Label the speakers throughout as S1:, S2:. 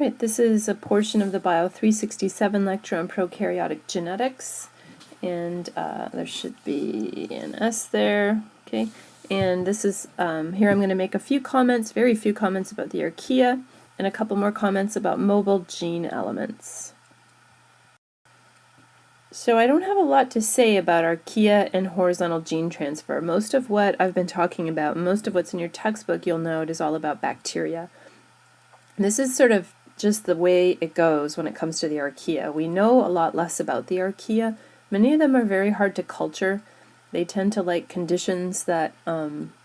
S1: Right, this is a portion of the bio367 lecture on prokaryotic genetics, and there should be an S there, okay? And this is, here I'm going to make a few comments, very few comments about the archaea, and a couple more comments about mobile gene elements. So I don't have a lot to say about archaea and horizontal gene transfer. Most of what I've been talking about, most of what's in your textbook, you'll note, is all about bacteria. This is sort of just the way it goes when it comes to the archaea. We know a lot less about the archaea. Many of them are very hard to culture. They tend to like conditions that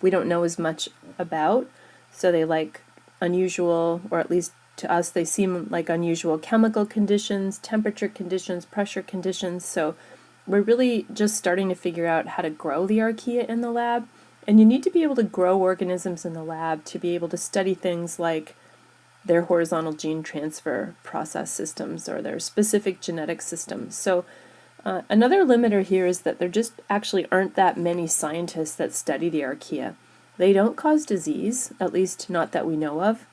S1: we don't know as much about, so they like unusual, or at least to us they seem like unusual chemical conditions, temperature conditions, pressure conditions. So we're really just starting to figure out how to grow the archaea in the lab, and you need to be able to grow organisms in the lab to be able to study things like their horizontal gene transfer process systems or their specific genetic systems. So another limiter here is that there just actually aren't that many scientists that study the archaea. They don't cause disease, at least not that we know of.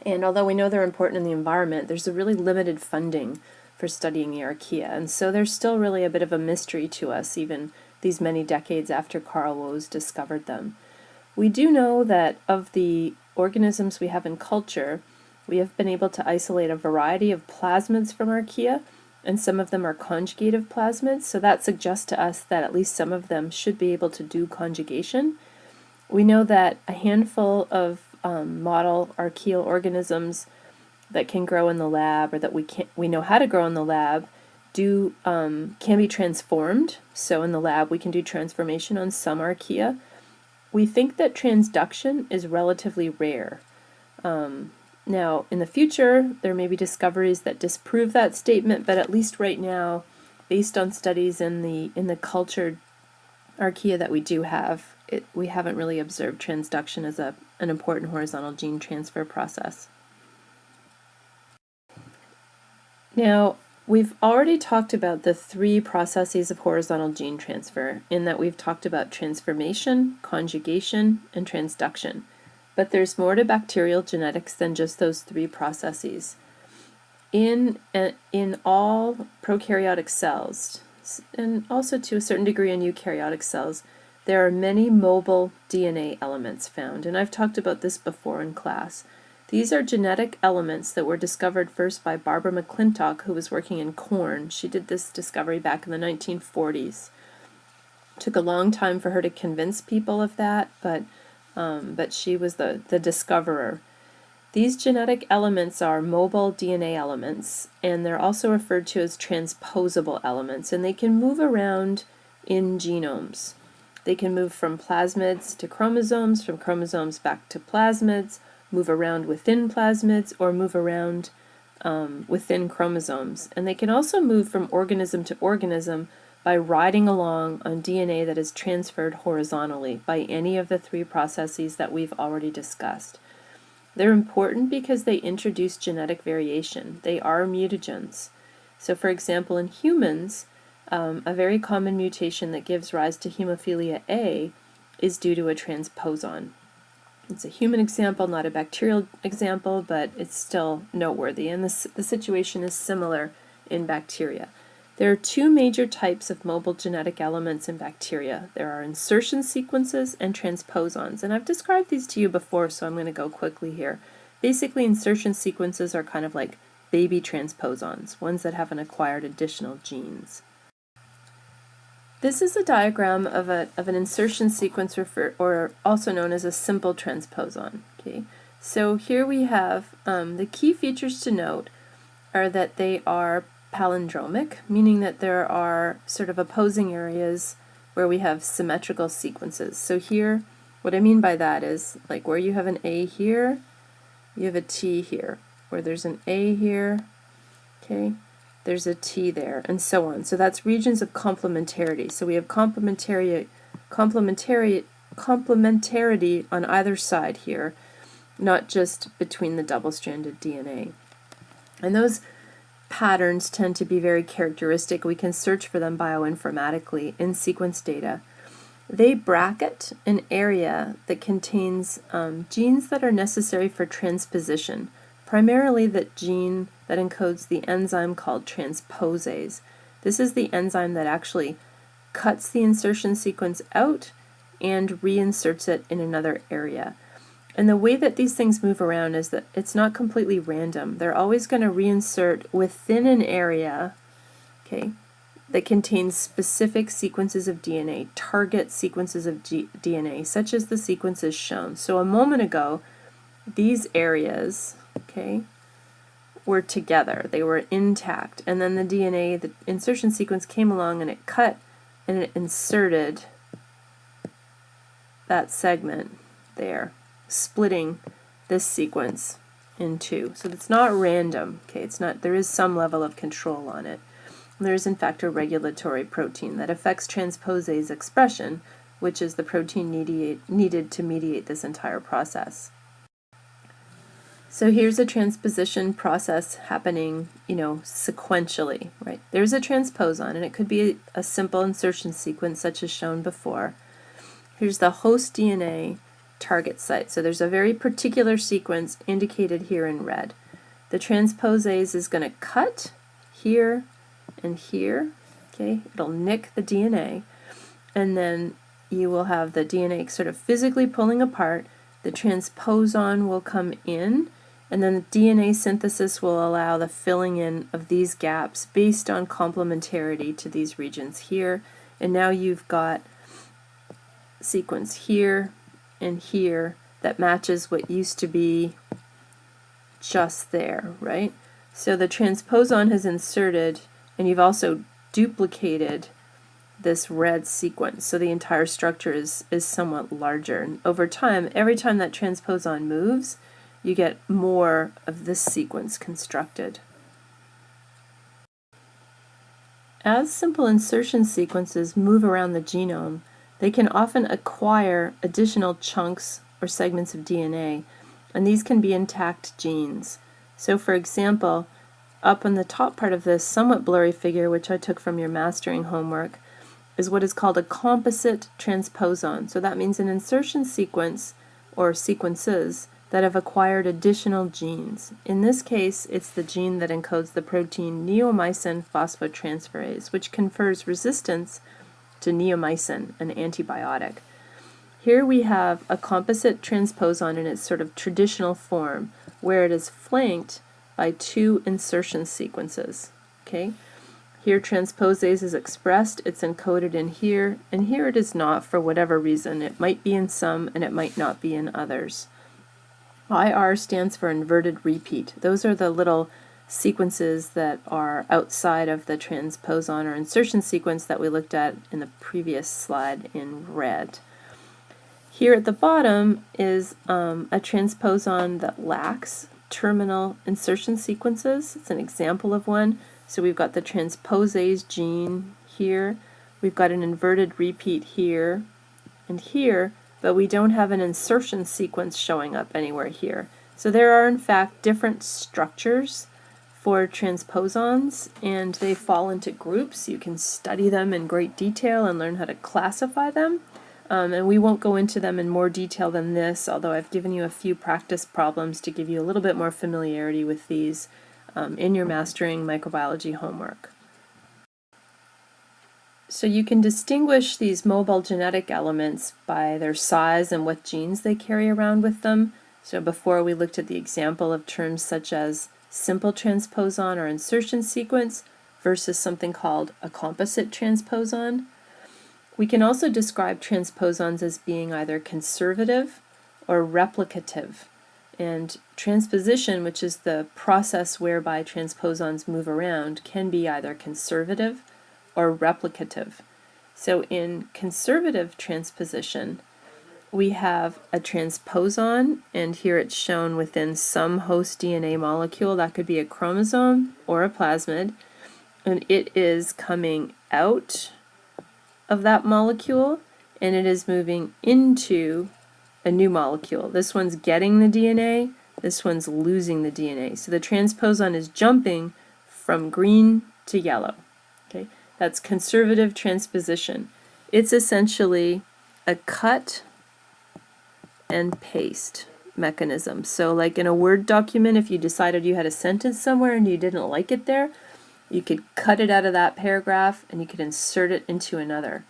S1: And although we know they're important in the environment, there's a really limited funding for studying the archaea. And so they're still really a bit of a mystery to us, even these many decades after Carl Woese discovered them. We do know that of the organisms we have in culture, we have been able to isolate a variety of plasmids from archaea, and some of them are conjugative plasmids, so that suggests to us that at least some of them should be able to do conjugation. We know that a handful of model archaeal organisms that can grow in the lab, or that we know how to grow in the lab, can be transformed. So in the lab we can do transformation on some archaea. We think that transduction is relatively rare. Now, in the future, there may be discoveries that disprove that statement, but at least right now, based on studies in the cultured archaea that we do have, we haven't really observed transduction as an important horizontal gene transfer process. Now, we've already talked about the three processes of horizontal gene transfer, in that we've talked about transformation, conjugation, and transduction. But there's more to bacterial genetics than just those three processes. In all prokaryotic cells, and also to a certain degree in eukaryotic cells, there are many mobile DNA elements found, and I've talked about this before in class. These are genetic elements that were discovered first by Barbara McClintock, who was working in corn. She did this discovery back in the 1940s. It took a long time for her to convince people of that, but she was the discoverer. These genetic elements are mobile DNA elements, and they're also referred to as transposable elements, and they can move around in genomes. They can move from plasmids to chromosomes, from chromosomes back to plasmids, move around within plasmids, or move around within chromosomes. And they can also move from organism to organism by riding along on DNA that is transferred horizontally by any of the three processes that we've already discussed. They're important because they introduce genetic variation. They are mutagens. So for example, in humans, a very common mutation that gives rise to hemophilia A is due to a transposon. It's a human example, not a bacterial example, but it's still noteworthy, and the situation is similar in bacteria. There are two major types of mobile genetic elements in bacteria. There are insertion sequences and transposons, and I've described these to you before, so I'm going to go quickly here. Basically, insertion sequences are kind of like baby transposons, ones that haven't acquired additional genes. This is a diagram of an insertion sequence, or also known as a simple transposon. Okay, so here we have the key features to note are that they are palindromic, meaning that there are sort of opposing areas where we have symmetrical sequences. So here, what I mean by that is, like where you have an A here, you have a T here. Where there's an A here, okay, there's a T there, and so on. So that's regions of complementarity. So we have complementarity on either side here, not just between the double-stranded DNA. And those patterns tend to be very characteristic. We can search for them bioinformatically in sequence data. They bracket an area that contains genes that are necessary for transposition, primarily the gene that encodes the enzyme called transposase. This is the enzyme that actually cuts the insertion sequence out and reinserts it in another area. And the way that these things move around is that it's not completely random. They're always going to reinsert within an area, okay, that contains specific sequences of DNA, target sequences of DNA, such as the sequences shown. So a moment ago, these areas, okay, were together. They were intact. And then the DNA, the insertion sequence came along and it cut and it inserted that segment there, splitting this sequence in two. So it's not random, okay? It's not, there is some level of control on it. There is in fact a regulatory protein that affects transposase expression, which is the protein needed to mediate this entire process. So here's a transposition process happening, sequentially, right? There's a transposon, and it could be a simple insertion sequence such as shown before. Here's the host DNA target site. So there's a very particular sequence indicated here in red. The transposase is going to cut here and here, okay? It'll nick the DNA, and then you will have the DNA sort of physically pulling apart. The transposon will come in, and then the DNA synthesis will allow the filling in of these gaps based on complementarity to these regions here. And now you've got sequence here and here that matches what used to be just there, right? So the transposon has inserted, and you've also duplicated this red sequence, so the entire structure is somewhat larger. And over time, every time that transposon moves, you get more of this sequence constructed. As simple insertion sequences move around the genome, they can often acquire additional chunks or segments of DNA, and these can be intact genes. So for example, up on the top part of this somewhat blurry figure, which I took from your mastering homework, is what is called a composite transposon. So that means an insertion sequence or sequences that have acquired additional genes. In this case, it's the gene that encodes the protein neomycin phosphotransferase, which confers resistance to neomycin, an antibiotic. Here we have a composite transposon in its sort of traditional form, where it is flanked by two insertion sequences. Okay? Here transposase is expressed, it's encoded in here, and here it is not for whatever reason. It might be in some and it might not be in others. IR stands for inverted repeat. Those are the little sequences that are outside of the transposon or insertion sequence that we looked at in the previous slide in red. Here at the bottom is a transposon that lacks terminal insertion sequences. It's an example of one. So we've got the transposase gene here, we've got an inverted repeat here and here, but we don't have an insertion sequence showing up anywhere here. So there are in fact different structures for transposons, and they fall into groups. You can study them in great detail and learn how to classify them. And we won't go into them in more detail than this, although I've given you a few practice problems to give you a little bit more familiarity with these in your mastering microbiology homework. So you can distinguish these mobile genetic elements by their size and what genes they carry around with them. So before we looked at the example of terms such as simple transposon or insertion sequence versus something called a composite transposon. We can also describe transposons as being either conservative or replicative. And transposition, which is the process whereby transposons move around, can be either conservative or replicative. So in conservative transposition, we have a transposon, and here it's shown within some host DNA molecule. That could be a chromosome or a plasmid, and it is coming out of that molecule, and it is moving into a new molecule. This one's getting the DNA, this one's losing the DNA. So the transposon is jumping from green to yellow. Okay? That's conservative transposition. It's essentially a cut and paste. mechanism. So like in a Word document, if you decided you had a sentence somewhere and you didn't like it there, you could cut it out of that paragraph and you could insert it into another.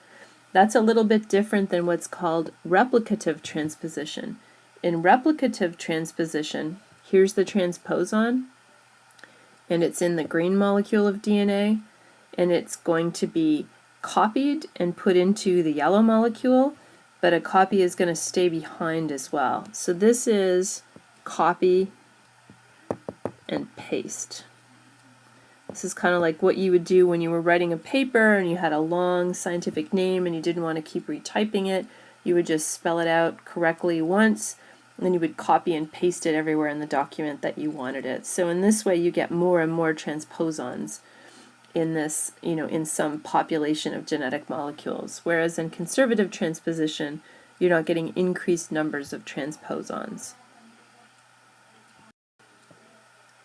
S1: That's a little bit different than what's called replicative transposition. In replicative transposition, here's the transposon, and it's in the green molecule of DNA, and it's going to be copied and put into the yellow molecule, but a copy is going to stay behind as well. So this is copy and paste. This is kind of like what you would do when you were writing a paper and you had a long scientific name and you didn't want to keep retyping it. You would just spell it out correctly once, and then you would copy and paste it everywhere in the document that you wanted it. So in this way you get more and more transposons in this, in some population of genetic molecules. Whereas in conservative transposition, you're not getting increased numbers of transposons.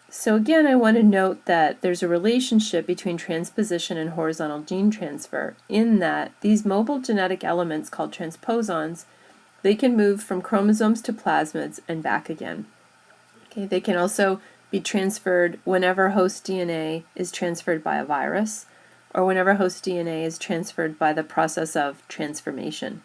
S1: So again, I want to note that there's a relationship between transposition and horizontal gene transfer, in that these mobile genetic elements called transposons, they can move from chromosomes to plasmids and back again. Okay, they can also be transferred whenever host DNA is transferred by a virus, or whenever host DNA is transferred by the process of transformation.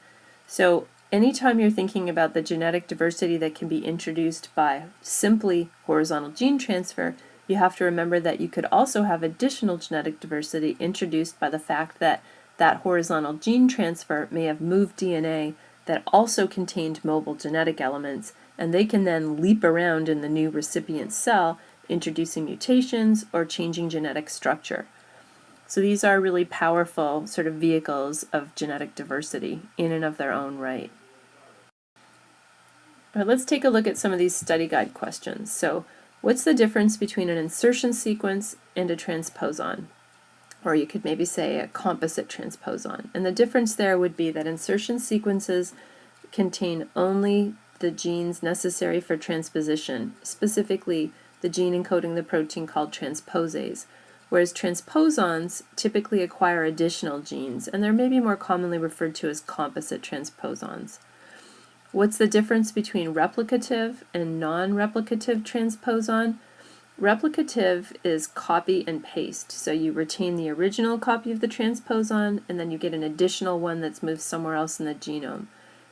S1: So anytime you're thinking about the genetic diversity that can be introduced by simply horizontal gene transfer, you have to remember that you could also have additional genetic diversity introduced by the fact that that horizontal gene transfer may have moved DNA that also contained mobile genetic elements, and they can then leap around in the new recipient cell, introducing mutations or changing genetic structure. So these are really powerful sort of vehicles of genetic diversity in and of their own right. All right, let's take a look at some of these study guide questions. So what's the difference between an insertion sequence and a transposon? Or you could maybe say a composite transposon. And the difference there would be that insertion sequences contain only the genes necessary for transposition, specifically the gene encoding the protein called transposase, whereas transposons typically acquire additional genes, and they're maybe more commonly referred to as composite transposons. What's the difference between replicative and non-replicative transposon? Replicative is copy and paste, so you retain the original copy of the transposon and then you get an additional one that's moved somewhere else in the genome.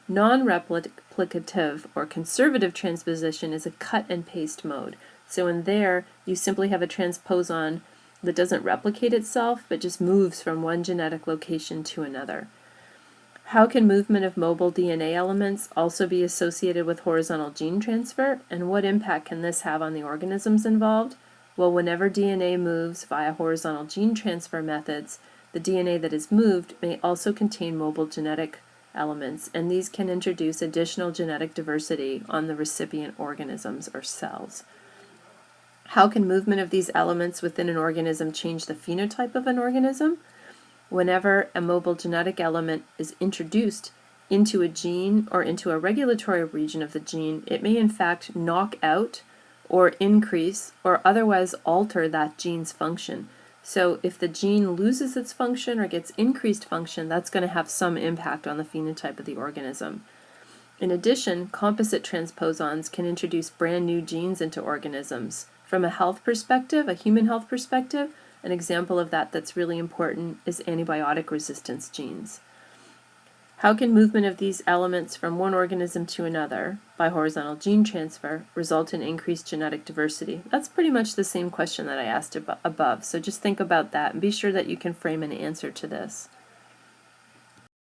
S1: Non-replicative or conservative transposition is a cut and paste mode. So in there, you simply have a transposon that doesn't replicate itself but just moves from one genetic location to another. How can movement of mobile DNA elements also be associated with horizontal gene transfer, and what impact can this have on the organisms involved? Well, whenever DNA moves via horizontal gene transfer methods, the DNA that is moved may also contain mobile genetic elements, and these can introduce additional genetic diversity on the recipient organisms or cells. How can movement of these elements within an organism change the phenotype of an organism? Whenever a mobile genetic element is introduced into a gene or into a regulatory region of the gene, it may in fact knock out or increase or otherwise alter that gene's function. So if the gene loses its function or gets increased function, that's going to have some impact on the phenotype of the organism. In addition, composite transposons can introduce brand new genes into organisms. From a health perspective, a human health perspective, an example of that that's really important is antibiotic resistance genes. How can movement of these elements from one organism to another by horizontal gene transfer result in increased genetic diversity? That's pretty much the same question that I asked above, so just think about that and be sure that you can frame an answer to this.